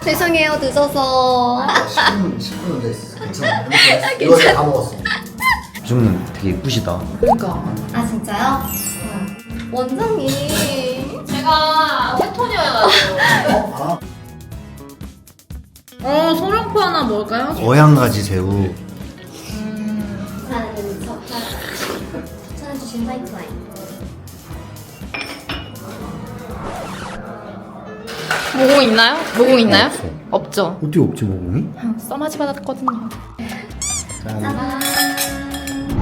죄송해요 늦어서. 10분 정도 있어. 괜찮아. 이거 다 먹었어. 요즘은 되게 예쁘시다. 그러니까. 아 진짜요? 원장님. 제가 테토녀여가지고. 소룡포 하나 먹을까요? 어양가지 새우. 추천해주신 화이트 와인. 모공 있나요? 모공 있나요? 없죠. 어떻게 없지 모공이? 써마지 받았거든요. 짜잔.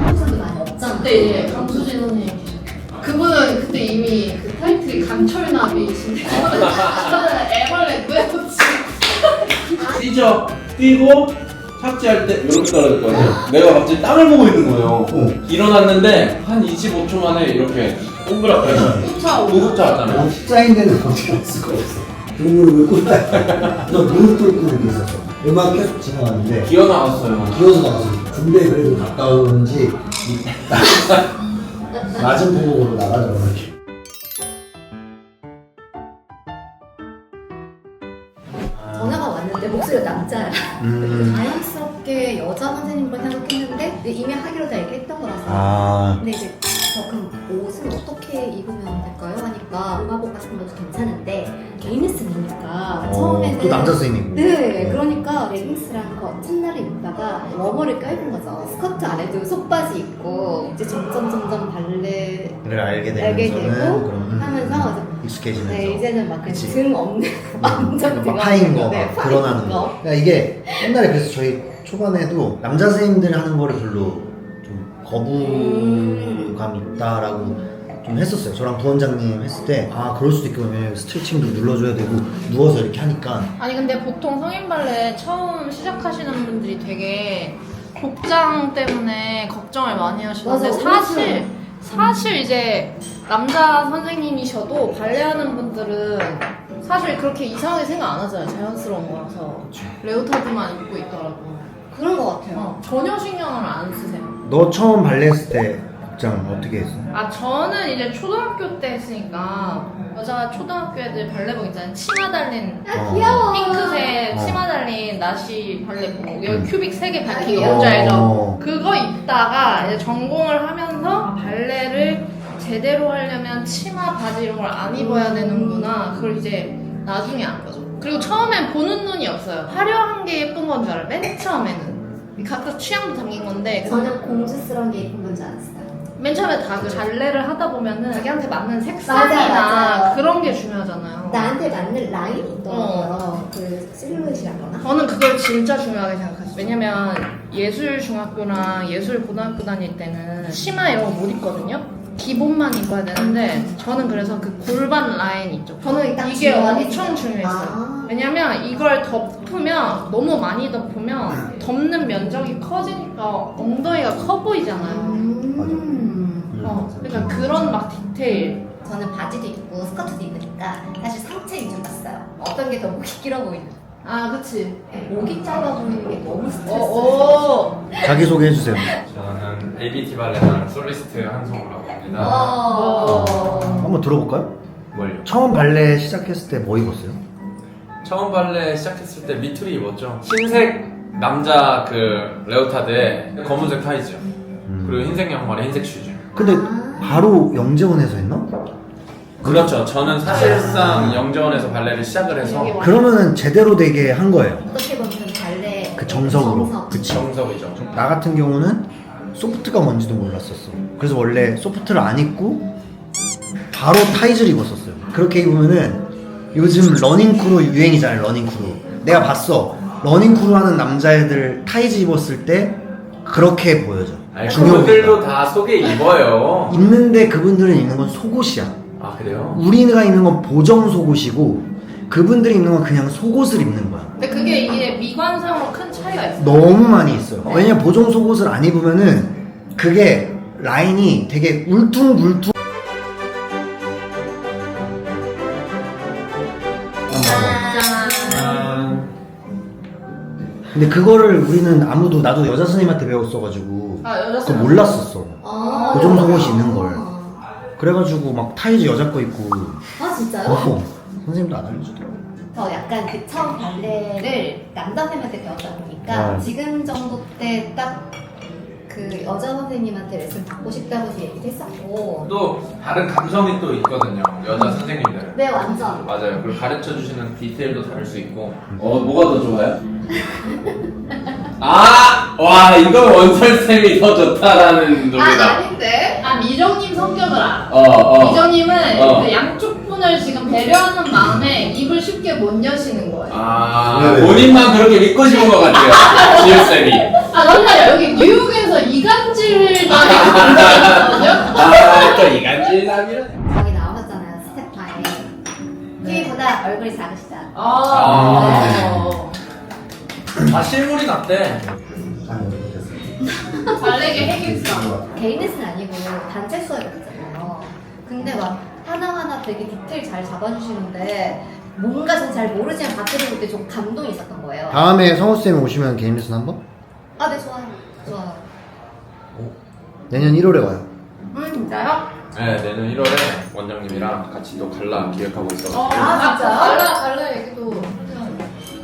한국도 많이 없잖아. 그때 이제 강수진 선생님 그분은 그때 이미 그 타이틀이 강철나비이신데 저는 애벌레 구해놓지. 뛰죠. 뛰고 착지할 때 이렇게 떨어질 거예요. 내가 갑자기 땅을 보고 있는 거예요. 일어났는데 한 25초 만에 이렇게 동그랗게 구급차 왔잖아요. 십자인데는 어떻게 할 수가 없어. 눈물을 꿇다. 너 무릎 꿇고 이렇게 있었어. 음악 계속 지나가는데 기어 나왔어요. 기어서 나가서 군대 그래도 가까운지 낮은 폭으로 나가더라고 이렇게. 전화가 왔는데 목소리가 남자야. 자연스럽게 여자 선생님을 생각했는데 이미 하기로 다 얘기했던 거라서. 근데 이제 그럼 옷은 어떻게 입으면 될까요? 하니까 음악복 같은 것도 괜찮은데 개인 레슨이니까 처음에는 또 남자 선생님이고. 네, 그러니까 레깅스랑 거 첫날에 입다가 워머를 껴입은 거죠. 스커트 안에도 속바지 입고 이제 점점 발레를 알게 되고 그럼 하면서 익숙해지면서. 네, 이제는 막 등 없는 완전 등 파인 거, 없는, 막 드러나는 거. 그러니까 이게 옛날에 그래서 저희 초반에도 남자 선생님들이 하는 거를 별로 좀 거부감 있다라고 좀 했었어요. 저랑 부원장님 했을 때 그럴 수도 있겠군요. 스트레칭도 눌러줘야 되고 누워서 이렇게 하니까. 아니 근데 보통 성인 발레 처음 시작하시는 분들이 되게 복장 때문에 걱정을 많이 하시는데 맞아, 사실 이제 남자 선생님이셔도 발레하는 분들은 사실 그렇게 이상하게 생각 안 하잖아요. 자연스러운 거라서. 레오타드만 입고 있더라고. 그런 거 같아요. 전혀 신경을 안 쓰세요. 너 처음 발레 했을 때 복장 어떻게 했어? 저는 이제 초등학교 때 했으니까 여자 초등학교 애들 발레복 있잖아요. 치마 달린 귀여워. 핑크색 치마 달린 나시 발레복 여기 큐빅 3개 밝힌 거 귀여워. 뭔지 알죠? 그거 입다가 이제 전공을 하면서 발레를 제대로 하려면 치마 바지 이런 걸 안 입어야 되는구나. 그걸 이제 나중에 안 거죠. 그리고 처음엔 보는 눈이 없어요. 화려한 게 예쁜 건 줄 알아요. 맨 처음에는 각자 취향도 담긴 건데 저는 공주스러운 게 예쁜 건 줄 알았어요. 맨 처음에 다 그 발레를 하다 보면은 자기한테 맞는 맞아요, 색상이나 맞아요. 그런 게 중요하잖아요. 나한테 맞는 라인이 있더라고요. 그 실루엣이라거나. 저는 그걸 진짜 중요하게 생각했어요. 왜냐면 예술 중학교나 예술 고등학교 다닐 때는 치마 이런 거 못 입거든요. 기본만 입어야 되는데 저는 그래서 그 골반 라인 있죠. 저는 이게 엄청 중요했어요. 왜냐면 이걸 덮으면 너무 많이 덮으면 덮는 면적이 커지니까 엉덩이가 커 보이잖아요. 그러니까 그런 막 디테일. 저는 바지도 입고 스커트도 입으니까 사실 상체 위주로 봤어요. 어떤 게 더 목이 길어 보이나. 그치. 목이 짧아 보이는 게 너무 오. 스트레스. 자기소개 해주세요. 저는 ABT 발레단 솔리스트 한성우라고 합니다. 한번 들어볼까요? 뭘요? 처음 발레 시작했을 때 뭐 입었어요? 처음 발레 시작했을 때 미투리 입었죠. 흰색 남자 그 레오타드에 검은색 타이즈 그리고 흰색 양말에 흰색 슈즈. 근데 바로 영재원에서 했나? 그렇죠. 저는 사실상 영재원에서 발레를 시작을 해서 그러면은 제대로 되게 한 거예요. 어떻게 보면 발레 그 정석으로. 정석. 그치. 정석이죠. 나 같은 경우는 소프트가 뭔지도 몰랐었어. 그래서 원래 소프트를 안 입고 바로 타이즈를 입었었어요. 그렇게 입으면은 요즘 러닝크루 유행이잖아요. 러닝크루. 내가 봤어. 러닝크루 하는 남자애들 타이즈 입었을 때 그렇게 보여져. 그분들도 다 속에 입어요. 입는데 그분들은 입는 건 속옷이야. 그래요? 우리가 입는 건 보정 속옷이고 그분들이 입는 건 그냥 속옷을 입는 거야. 근데 그게 이게 미관상으로 큰 차이가 있어요. 너무 많이 있어요. 왜냐면 보정 속옷을 안 입으면은 그게 라인이 되게 울퉁불퉁. 근데 그거를 우리는 나도 여자 선생님한테 배웠어가지고 여자 그거 몰랐었어. 보정 속옷이 있는 걸. 아 그래가지고 막 타이즈 여자 거 입고. 진짜요? 선생님도 안 알려주더라고요. 저 약간 그 처음 발레를 남자 선생님한테 배웠다 보니까 지금 정도 때 딱 그 여자 선생님한테 레슨 받고 싶다고 얘기를 했었고 또 다른 감성이 또 있거든요. 여자 선생님들. 네 완전 맞아요. 그리고 가르쳐 주시는 디테일도 다를 수 있고. 뭐가 더 좋아요? 와 이거 원설쌤이 더 좋다라는 노래다. 아닌데? 미정님 성격을 알아. 미정님은 그 양쪽 분을 지금 배려하는 마음에 입을 쉽게 못 여시는 거예요. 본인만 그렇게 믿고 싶은 것 같아요. 지우쌤이. 맞아요. 여기 뉴욕에서 이간질 남이 있거든요. 또 이간질 남이라. 저기 나오셨잖아요 스테파에 TV보다 얼굴이 작으시다. 실물이 낫대. 발레계 해결사. 개인 레슨 아니고 단체 수업이었잖아요. 근데 막 하나하나 되게 디테일 잘 잡아주시는데 뭔가 전 잘 모르지만 봤을 때 좀 감동이 있었던 거예요. 다음에 성우쌤이 오시면 개인 레슨 한번? 네 좋아요. 내년 1월에 와요. 진짜요? 네, 내년 1월에 원장님이랑 같이 또 갈라 기획하고 있어요. 진짜요? 발레 얘기도.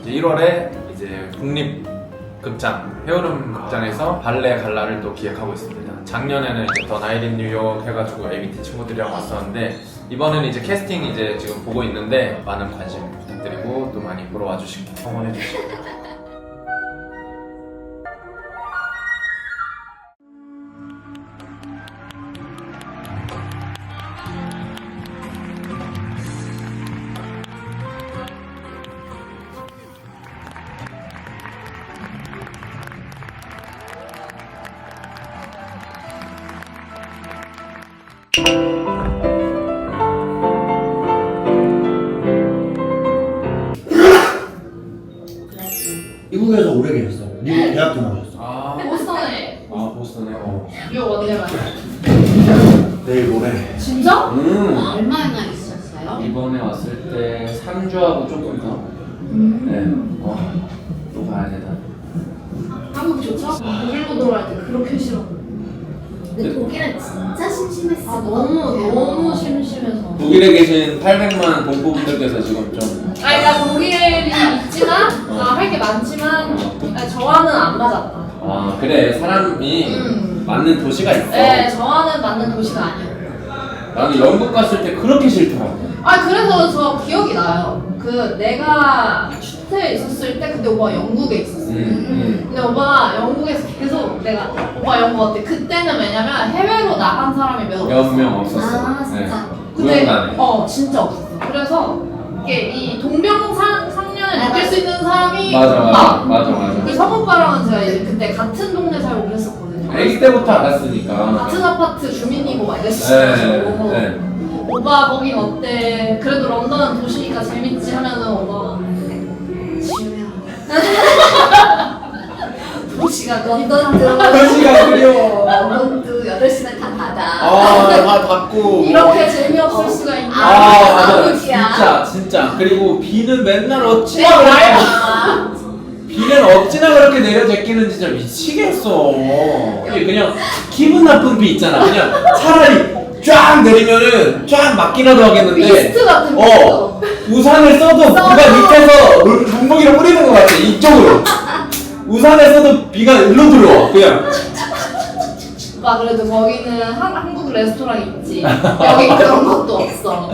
이제 1월에 이제 국립극장 헤어룸 극장에서 발레 갈라를 또 기획하고 있습니다. 작년에는 이제 더나잇인 뉴욕 해가지고 ABT 친구들이랑 왔었는데 이번에는 이제 캐스팅 이제 지금 보고 있는데 많은 관심 부탁드리고 또 많이 보러 와주시고 성원해 주시고. 미국에서 오래 계셨어요. 미국 대학교 나오셨어요. 보스턴에. 보스턴에. 뉴욕 언제 가요? 내일 모레. 진짜? 얼마나 있으셨어요? 이번에 왔을 때 3주하고 조금 더. 또 가야 되다. 한국 좋죠? 독일로 돌아갈 때 그렇게 싫어. 근데 독일은 진짜 심심했어. 너무 심심해서. 독일에 계신 800만 동포분들께서 지금 좀. 나 독일이 있지만 할 게 많지만 저와는 안 맞았다. 그래 사람이 맞는 도시가 있어. 네, 저와는 맞는 도시가 아니에요. 나는 영국 갔을 때 그렇게 싫더라고. 그래서 저 기억이 나요. 그 내가 슈트에 있었을 때 그때 오빠가 영국에 있었어. 근데 오빠가 영국에서 계속 내가 오빠 영국 어때? 그때는 왜냐면 해외로 나간 사람이 몇 명 없었어. 진짜. 근데 구역간에. 진짜 없었어. 그래서 이게 이 동병상련을 느낄 수 있는 사람이 맞아. 그 성오빠랑은 제가 이제 그때 같은 동네 살고 그랬었거든요. 아기 때부터 알았으니까. 같은 아파트 주민이고 막 이랬어가지고 오빠 거긴 어때? 그래도 런던은 도시니까 재밌지 하면은 오빠가 지우야 도시가 런던 도시가 그리워. 런던도 8시간 다 닫아. 다 닫고. 이렇게 재미없을 수가 있냐? 맞아. 진짜. 그리고 비는 맨날 어찌나 그렇게. 비는 어찌나 그렇게 내려 제끼는지 진짜 미치겠어. 이게 그냥 기분 나쁜 비 있잖아. 그냥 차라리 쫙 내리면은 쫙 맞기라도 하겠는데. 미스트 같은 거. 우산을 써도 누가 밑에서 분무기를 뿌리는 것 같아. 이쪽으로. 우산을 써도 비가 일로 들어와. 그냥. 그래도 거기는 한국 레스토랑 있지. 여기 그런 것도 없어.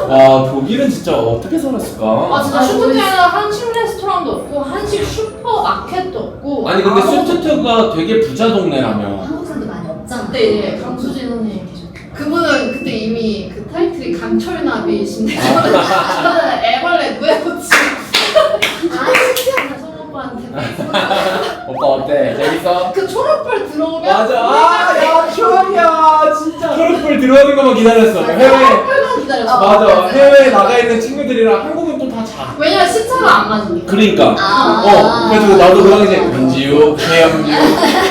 와 독일은 진짜 어떻게 살았을까? 진짜 슈트트에는 한식 레스토랑도 없고 한식 슈퍼마켓도 없고. 아니 근데 슈투트가 되게 부자 동네라며. 한국 사람도 많이 없잖아. 그때 이제 강수진 선생님 계셨고 그분은 그때 이미 그 타이틀이 강철나비이신데 저는 애벌레 누에코치 신기하다. 성오빠한테 오빠 어때? 재밌어? 그 초록불 들어오면 맞아. 야 초록이야 진짜. 초록불 들어오는 것만 기다렸어. 해외. 초록불만 기다렸어. 맞아. 해외에 나가 있는 친구들이랑 한국은 또 다 자. 왜냐면 시차가 안 맞으니까. 그러니까. 그래서 나도 그 당시에 은지우, 최영주,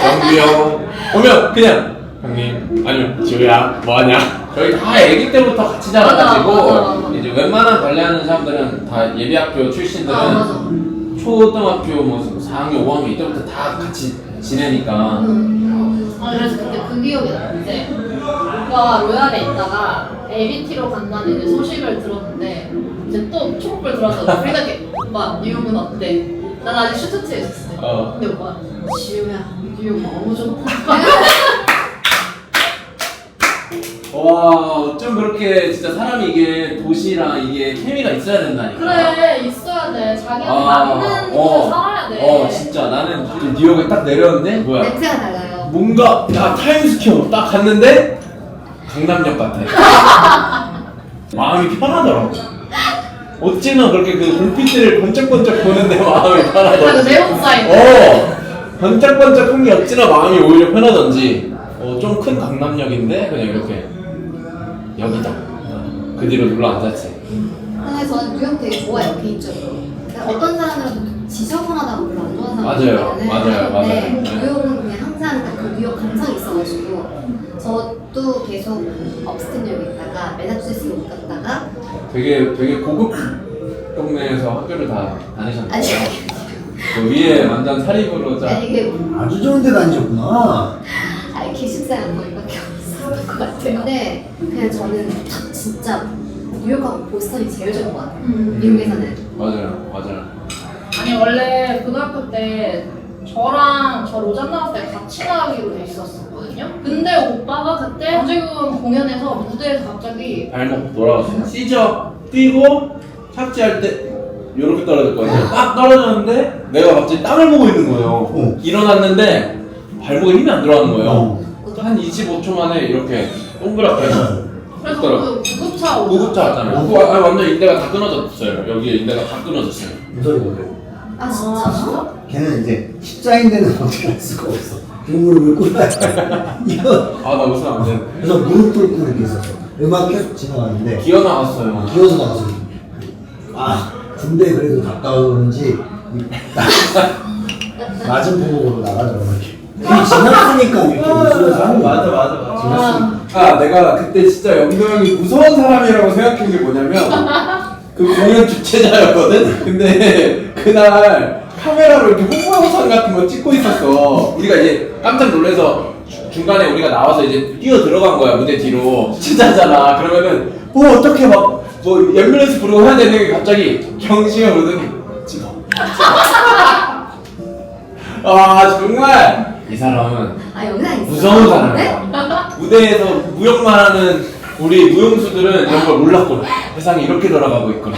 영규형 오면 그냥 형님 아니면 지우야 뭐하냐. 저희 다 애기 때부터 같이 자라가지고 맞아. 이제 웬만한 발레하는 사람들은 다 예비학교 출신들은 맞아. 초등학교 뭐 4학년, 5학년 이때부터 다 같이 지내니까. 그래서 그때 그 기억이 나요. 이제 오빠가 로얄에 있다가 ABT로 간다는 이제 소식을 들었는데 이제 또 들어왔잖아. 우리가 이렇게 오빠 뉴욕은 어때? 난 아직 슈트트에 있었어. 근데 오빠 지우야 뉴욕 너무 좋다. 와, 좀 그렇게 진짜 사람이 이게 도시랑 이게 케미가 있어야 된다니까. 그래 있어야 돼. 자기한테 맞는 곳에 살아야 돼. 진짜 나는 뉴욕에 딱 내렸는데 뭐야? 냄새가 달라요. 뭔가 야 타임스퀘어 딱 갔는데 강남역 같아. 마음이 편하더라고. 어찌나 그렇게 그 불빛들을 번쩍번쩍 보는데 마음이 편하더라고. 네온 사인. 번쩍번쩍한 게 어찌나 마음이 오히려 편하던지. 좀 큰 강남역인데 그냥 이렇게 여기다. 그 뒤로 눌러 앉았지. 근데 저는 뉴욕 되게 좋아해요 개인적으로. 그러니까 어떤 사람들은 지저분하다고 별로 안 좋아하는 사람들이 맞아요. 네, 뉴욕은 그냥 항상 그 뉴욕 감성이 있어가지고 저도 계속 업스테이트 뉴욕에 있다가 매사추세츠로 못 갔다가 되게 고급 동네에서 학교를 다 다니셨나요? 아니 그 위에 완전 사립으로 아니 이게 아주 좋은 데 다니셨구나. 아니 기숙사는 거기밖에 없었던 것 같아요. 근데 그냥 저는 진짜 뉴욕하고 보스턴이 제일 좋은 것 같아요. 미국에서는. 맞아요. 아니 원래 고등학교 때 저랑 저 로잔 나왔을 때 같이 나가기로 돼 있었거든요. 근데 오빠가 그때 전지금 공연에서 무대에서 갑자기 발목 돌아갔어요. 시저 뛰고 착지할 때 이렇게 떨어졌거든요. 딱 떨어졌는데 내가 갑자기 땅을 보고 있는 거예요. 일어났는데 발목에 힘이 안 들어가는 거예요. 한 25초 만에 이렇게 동그랗게 그래서 있더라고요. 그 구급차 오죠. 구급차 왔잖아요. 완전 인대가 다 끊어졌어요. 여기에 인대가 다 끊어졌어요. 무서리 보세요. 아 진짜? 걔는 이제 십자인대는 어떻게 할 수가 없어. 무릎을 꿇어야 이거. 나 웃으면 안 되는데. 그래서 무릎 꿇고 이렇게 있었어. 음악 계속 지나가는데 기어 나왔어요. 기어서 나왔어. 군대 그래도 가까워서 그런지 맞은 부분으로 나가더라고. 지났으니까 이렇게 웃으면서 하는 거야. 맞아. 지났으니까. 내가 그때 진짜 영도 형이 무서운 사람이라고 생각한 게 뭐냐면 그 공연 주최자였거든? 근데 그날 카메라로 이렇게 홍보 영상 같은 거 찍고 있었어. 우리가 이제 깜짝 놀라서 중간에 우리가 나와서 이제 뛰어 들어간 거야, 무대 뒤로. 주최자잖아. 그러면은 어떻게 막 앰뷸런스 부르고 해야 되는 게 갑자기 경시가 오더니 찍어. 정말 이 사람은 영상 있어. 무서운 사람이야. 무대에서 무역만 하는 우리 무용수들은 이런 걸 몰랐구나. 세상이 이렇게 돌아가고 있구나.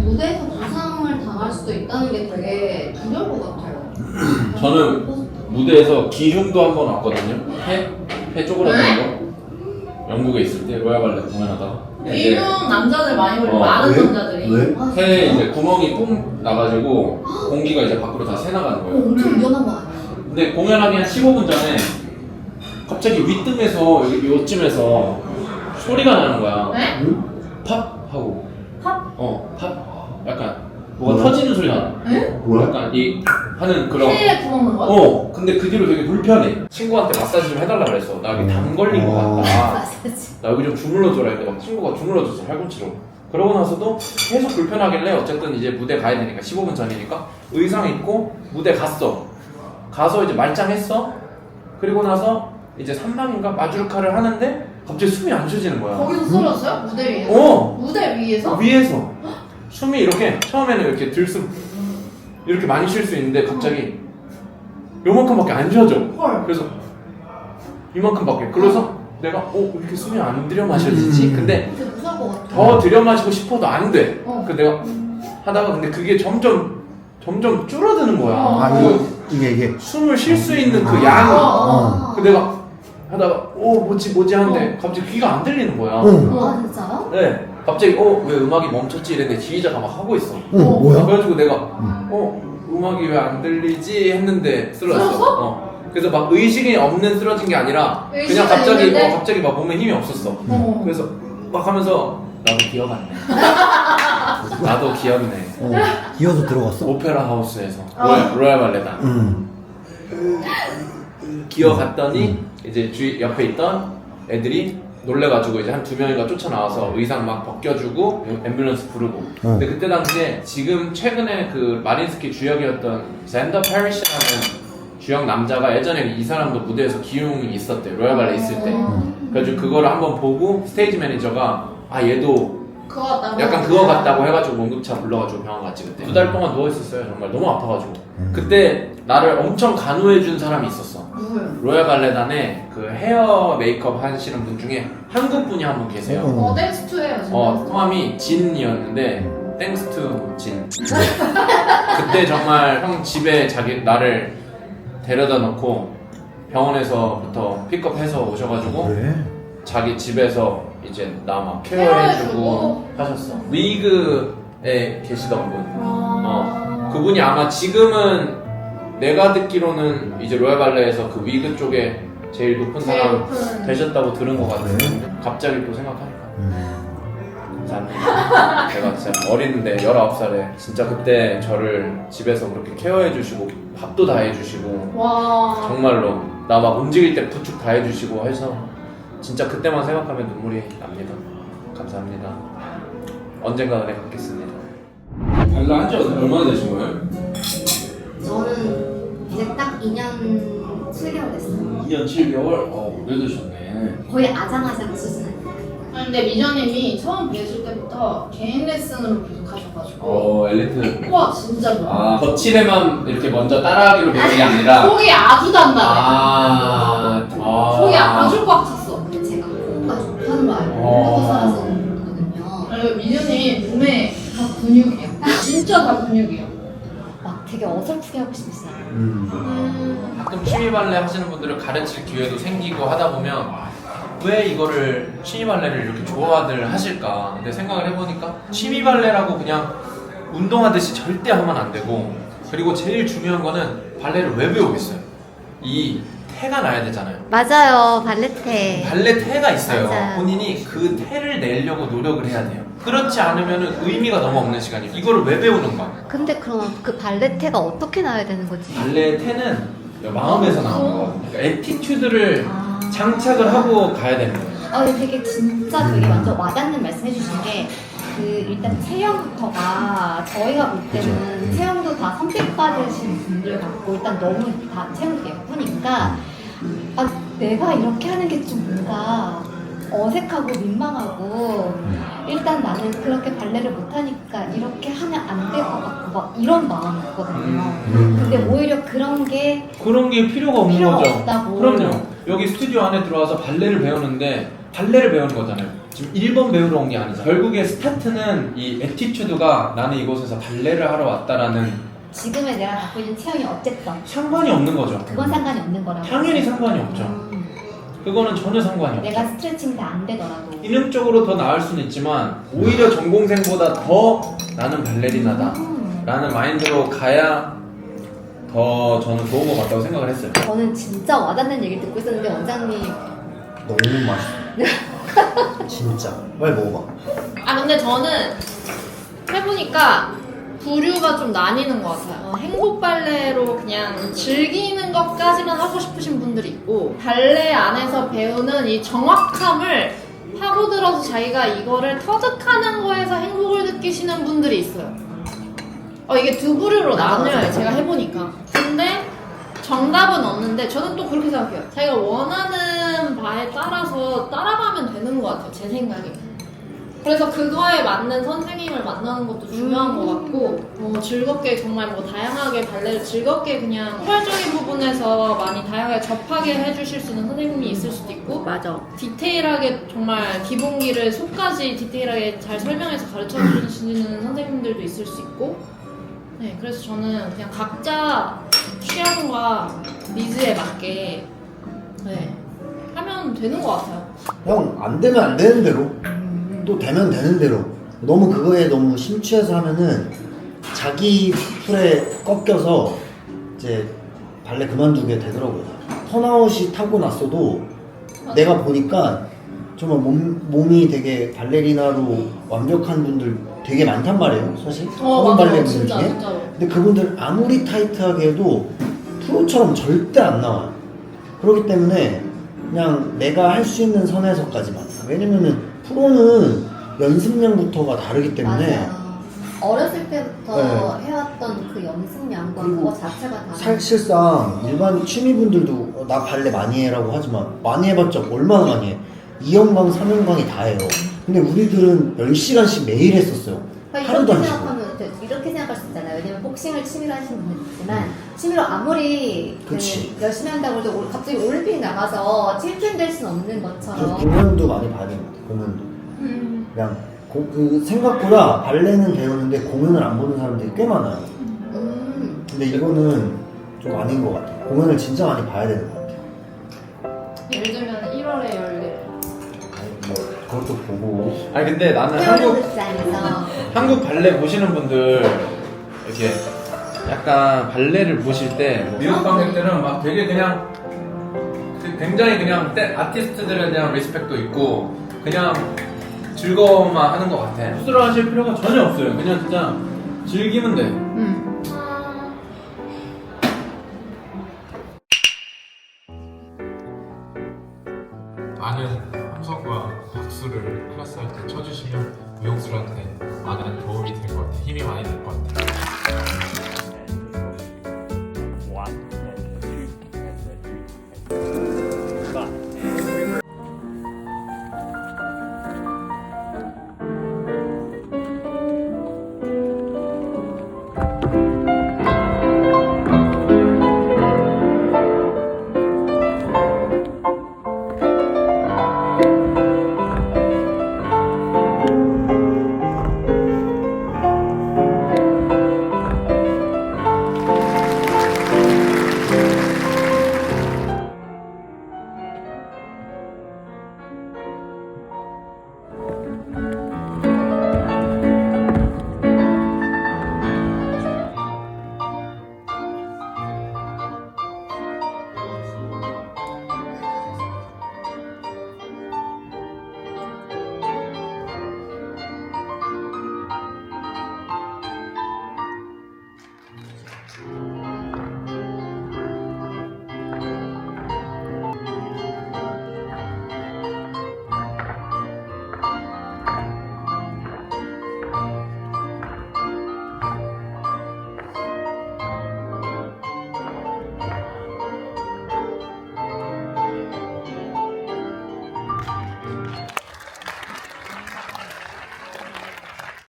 무대에서 부상을 당할 수도 있다는 게 되게 두려울 것 같아요. 저는 무대에서 기흉도 한 번 왔거든요. 폐 쪼그라드는 거. 영국에 있을 때 로얄 발레 공연하다가 미국 남자들 많이 걸려. 많은 왜? 남자들이. 왜? 폐에 이제 구멍이 뽕 나가지고 공기가 이제 밖으로 다 새나가는 거예요. 엄청 위험한 거 아니야? 근데 공연하기 한 15분 전에 갑자기 윗등에서 요쯤에서 소리가 나는 거야. 네? 팝 하고. 팝? 팝. 약간 뭐가 터지는 소리가 나. 네? 뭐야? 약간 이 하는 그런. 폐에 구멍 넣은 거야? 근데 그 뒤로 되게 불편해. 친구한테 마사지 좀 해달라 그랬어. 나 여기 담 걸린 거 같다. 마사지. 나 여기 좀 주물러줘라 했는데 막 친구가 주물러줬어, 팔꿈치로. 그러고 나서도 계속 불편하길래 어쨌든 이제 무대 가야 되니까 15분 전이니까 의상 입고 무대 갔어. 가서 이제 말짱했어. 그리고 나서 이제 3막인가 마주르카를 하는데 갑자기 숨이 안 쉬어지는 거야. 거기서 쓰러졌어요? 무대 위에서? 무대 위에서? 위에서 숨이 이렇게 처음에는 이렇게 들숨 이렇게 많이 쉴 수 있는데 갑자기 요만큼밖에 안 쉬어져. 헐. 그래서 이만큼밖에. 그래서 내가 왜 이렇게 숨이 안 들여 마셔지지? 근데 되게 무서울 것 같아. 더 들여 마시고 싶어도 안 돼. 어. 그 내가 하다가 근데 그게 점점 줄어드는 거야. 이게 숨을 쉴 수 있는 그 양이. 그 내가 하다가 뭐지 하는데 갑자기 귀가 안 들리는 거야. 아 진짜요? 네. 갑자기 왜 음악이 멈췄지 이랬는데 지휘자가 막 하고 있어. 뭐야? 그래가지고 내가 음악이 왜 안 들리지 했는데 쓰러졌어. 그래서 막 의식이 없는 쓰러진 게 아니라 그냥 갑자기 막 몸에 힘이 없었어. 그래서 막 하면서 나도 기억났네. 나도 기억네. 기어서 들어갔어? 오페라 하우스에서 로얄 발레다. 기어갔더니 이제 옆에 있던 애들이 놀래가지고 이제 한 2명인가 쫓아나와서 의상 막 벗겨주고 앰뷸런스 부르고. 근데 그때 당시에 지금 최근에 그 마린스키 주역이었던 샌더 패리시라는 주역 남자가 예전에 이 사람도 무대에서 기용이 있었대. 로얄 발레 있을 때. 그래가지고 그거를 한번 보고 스테이지 매니저가 얘도 그거 같다고. 약간 그거 같다고 해가지고 응급차 불러가지고 병원 갔지 그때. 2달 동안 누워있었어요. 정말 너무 아파가지고. 그때 나를 엄청 간호해준 사람이 있었어. 누구요? 로얄 발레단에 그 헤어 메이크업 하시는 분 중에 한국 분이 한 분 계세요. 땡스 투예요. 성함이 진이었는데 땡스 투 진. 그때 정말 형 집에 나를 데려다 놓고 병원에서부터 픽업해서 오셔가지고 그래? 자기 집에서 이제 나 막 케어해주고 하셨어. 위그에 계시던 분. 그분이 아마 지금은 내가 듣기로는 이제 로얄 발레에서 그 위그 쪽에 제일 높은 사람 되셨다고 들은 것 같은데 갑자기 또 생각하니까 감사합니다. 제가 진짜 어린데 19살에 진짜 그때 저를 집에서 그렇게 케어해주시고 밥도 다 해주시고 와. 정말로 나 막 움직일 때 부축 다 해주시고 해서 진짜 그때만 생각하면 눈물이 납니다. 감사합니다. 언젠가 은혜 갚겠습니다. 발레 한지 얼마나 되신 거예요? 저는 이제 딱 2년 7개월 됐어요. 2년 7개월? 오래 되셨네. 거의 아장아장 수준. 근데 미정님이 처음 뵈실 때부터 개인 레슨으로 계속 하셔가지고. 엘리트. 와 진짜 좋아. 거칠에만 이렇게 먼저 따라하기로 배운 게 아니라 속이 아주 단단해. 속이 아. 아주 꽉 찼어. 근데 제가 코가 좋다는 말 먹고 살아서 그러거든요. 그리고 미정님이 몸에 다 근육이에요. 진짜 다 근육이에요. 막 되게 어설프게 하고 싶었어요. 가끔 취미 발레 하시는 분들을 가르칠 기회도 생기고 하다 보면 왜 이거를 취미 발레를 이렇게 좋아들 하실까? 근데 생각을 해보니까 취미 발레라고 그냥 운동하듯이 절대 하면 안 되고, 그리고 제일 중요한 거는 발레를 왜 배우겠어요? 이 태가 나야 되잖아요. 맞아요, 발레테. 발레 태가 있어요. 맞아요. 본인이 그 태를 내려고 노력을 해야 돼요. 그렇지 않으면 의미가 너무 없는 시간이에요. 이거를 왜 배우는 거야? 근데 그럼 그 발레테가 어떻게 나야 되는 거지? 발레 태는 마음에서 나오는 거야. 그러니까 에티튜드를 장착을 하고 가야 되는 거예요. 근데 되게 진짜 되게 완전 와닿는 말씀 해주신 게, 그 일단 체형부터가 저희가 볼 때는 체형도 다 선택받으신 분들 같고 일단 너무 다 체형도 예쁘니까 내가 이렇게 하는 게 좀 뭔가 어색하고 민망하고, 일단 나는 그렇게 발레를 못하니까 이렇게 하면 안 될 것 같고 막 이런 마음이었거든요. 근데 오히려 그런 게 필요가 없는 필요가 거죠. 없다고. 그럼요. 여기 스튜디오 안에 들어와서 발레를 배우는데 발레를 배우는 거잖아요. 지금 1번 배우러 온 게 아니잖아요. 결국에 스타트는 이 애티튜드가 나는 이곳에서 발레를 하러 왔다라는 지금의 내가 갖고 있는 체형이 어쨌든 상관이 없는 거죠. 그건 상관이 없는 거라고. 당연히 상관이 없죠. 그거는 전혀 상관이 없죠. 내가 스트레칭 다 안 되더라도 기능적으로 더 나을 수는 있지만 오히려 전공생보다 더 나는 발레리나다 라는 마인드로 가야 더 저는 좋은 것 같다고 생각을 했어요. 저는 진짜 와닿는 얘기를 듣고 있었는데 원장님 너무 맛있어. 진짜. 빨리 먹어봐. 근데 저는 해보니까 부류가 좀 나뉘는 것 같아요. 행복 발레로 그냥 즐기는 것까지만 하고 싶으신 분들이 있고, 발레 안에서 배우는 이 정확함을 파고들어서 자기가 이거를 터득하는 거에서 행복을 느끼시는 분들이 있어요. 이게 두 부류로 나뉘어요, 제가 해보니까. 근데 정답은 없는데 저는 또 그렇게 생각해요. 자기가 원하는 바에 따라서 따라가면 되는 것 같아요, 제 생각에. 그래서 그거에 맞는 선생님을 만나는 것도 중요한 것 같고, 즐겁게 정말 다양하게 발레를 즐겁게 그냥 포괄적인 부분에서 많이 다양하게 접하게 해주실 수 있는 선생님이 있을 수도 있고, 맞아. 디테일하게 정말 기본기를 속까지 디테일하게 잘 설명해서 가르쳐 주시는 선생님들도 있을 수 있고, 네, 그래서 저는 그냥 각자 취향과 니즈에 맞게 하면 되는 것 같아요. 형, 안 되면 안 되는 대로, 또 되면 되는 대로. 너무 그거에 너무 심취해서 하면은 자기 풀에 꺾여서 이제 발레 그만두게 되더라고요. 턴아웃이 타고 났어도 내가 보니까 정말 몸이 되게 발레리나로 완벽한 분들 되게 많단 말이에요, 사실. 서른 발레 분들 진짜, 중에. 진짜로. 근데 그분들 아무리 타이트하게 해도 프로처럼 절대 안 나와요. 그렇기 때문에 그냥 내가 할 수 있는 선에서까지만. 왜냐면은 프로는 연습량부터가 다르기 때문에. 맞아요. 어렸을 때부터 해왔던 그 연습량과 그거 자체가 다 사실상 일반 취미분들도 나 발레 많이 해라고 하지만 많이 해봤자 얼마나 많이 해. 2연강, 3연강이 다 해요. 근데 우리들은 10시간씩 매일 했었어요. 하루도 안 쉬고. 이렇게 생각할 수 있잖아요. 왜냐면 복싱을 취미로 하시는 분들 있지만 취미로 아무리 열심히 한다고 해도 갑자기 올림픽 나가서 챔피언 될 수는 없는 것처럼. 공연도 많이 봐야 되는 것 같아요. 공연도. 그냥 그 생각보다 발레는 배우는데 공연을 안 보는 사람들이 꽤 많아요. 근데 이거는 좀 아닌 것 같아요. 공연을 진짜 많이 봐야 되는 것 같아요. 예를 들면 1월에 열릴 뭐 그것도 보고. 아니 근데 나는 한국 발레 보시는 분들 이렇게 약간 발레를 보실 때 미국 관객들은 막 되게 그냥 굉장히 그냥 아티스트들에 대한 리스펙도 있고 그냥 즐거움만 하는 것 같아. 수술을 하실 필요가 전혀 없어요. 그냥 진짜 즐기면 돼. 많은 함성과 박수를 클래스 할 때 쳐주시면 우영수한테